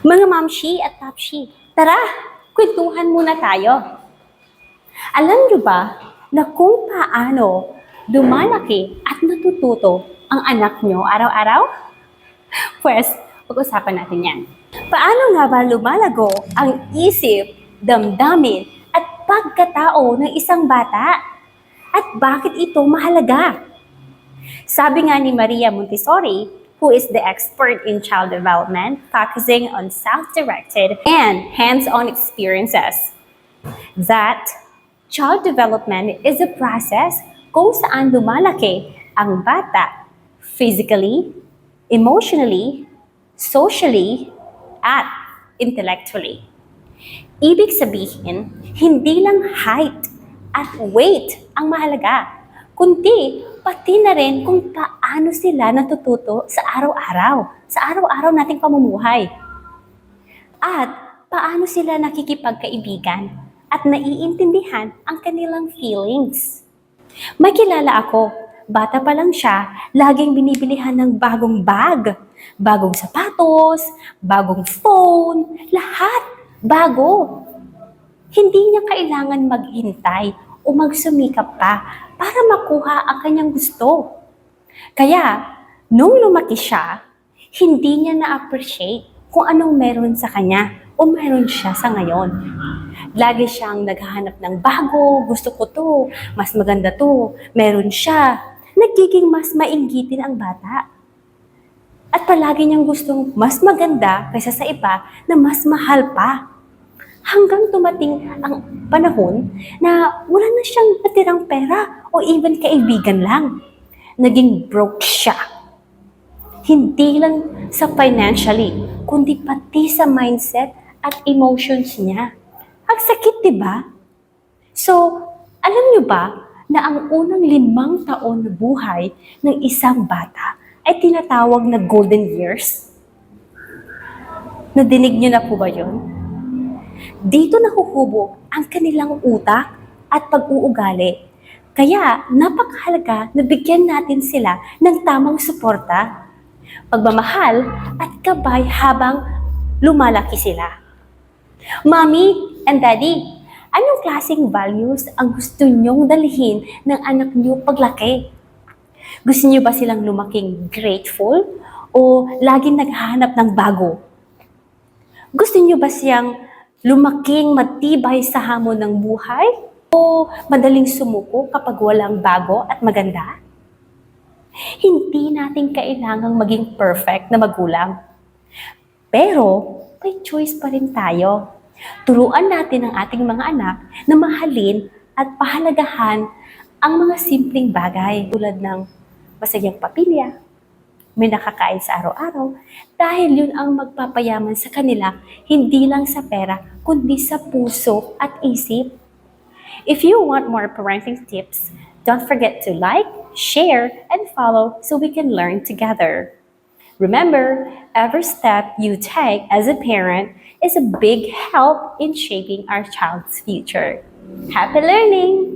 Mga mamshi at papshi, tara, kwentuhan muna tayo. Alam niyo ba na kung paano lumalaki at natututo ang anak niyo araw-araw? Pwes, pag-usapan natin yan. Paano nga ba lumalago ang isip, damdamin, at pagkatao ng isang bata? At bakit ito mahalaga? Sabi nga ni Maria Montessori, who is the expert in child development, focusing on self-directed and hands-on experiences, that child development is a process kung saan lumalaki ang bata physically, emotionally, socially, at intellectually. Ibig sabihin, hindi lang height at weight ang mahalaga, kundi pati na rin kung paano sila natututo sa araw-araw nating pamumuhay. At paano sila nakikipagkaibigan at naiintindihan ang kanilang feelings. May kilala ako, bata pa lang siya, laging binibilihan ng bagong bag, bagong sapatos, bagong phone, lahat bago. Hindi niya kailangan maghintay o magsumikap pa para makuha ang kanyang gusto. Kaya, nung lumaki siya, hindi niya na-appreciate kung anong meron sa kanya o meron siya sa ngayon. Lagi siyang naghahanap ng bago, gusto ko to, mas maganda to, meron siya. Nagiging mas mainggitin ang bata. At palagi niyang gustong mas maganda kaysa sa iba na mas mahal pa. Hanggang tumating ang panahon na wala na siyang natirang pera o even kaibigan lang. Naging broke siya. Hindi lang sa financially, kundi pati sa mindset at emotions niya. Ang sakit, di ba? So, alam niyo ba na ang unang 5 taon na buhay ng isang bata ay tinatawag na golden years? Nadinig niyo na po ba yun? Dito nahuhubog ang kanilang utak at pag-uugali. Kaya napakahalaga na bigyan natin sila ng tamang suporta, pagmamahal at gabay habang lumalaki sila. Mommy and Daddy, anong klaseng values ang gusto nyong dalhin ng anak niyo paglaki? Gusto niyo ba silang lumaking grateful o laging naghahanap ng bago? Gusto niyo ba siyang lumaking matibay sa hamon ng buhay? O madaling sumuko kapag walang bago at maganda? Hindi natin kailangang maging perfect na magulang. Pero may choice pa rin tayo. Turuan natin ang ating mga anak na mahalin at pahalagahan ang mga simpleng bagay tulad ng masayang pamilya, may nakakain sa araw-araw, dahil yun ang magpapayaman sa kanila, hindi lang sa pera, kundi sa puso at isip. If you want more parenting tips, don't forget to like, share, and follow so we can learn together. Remember, every step you take as a parent is a big help in shaping our child's future. Happy learning!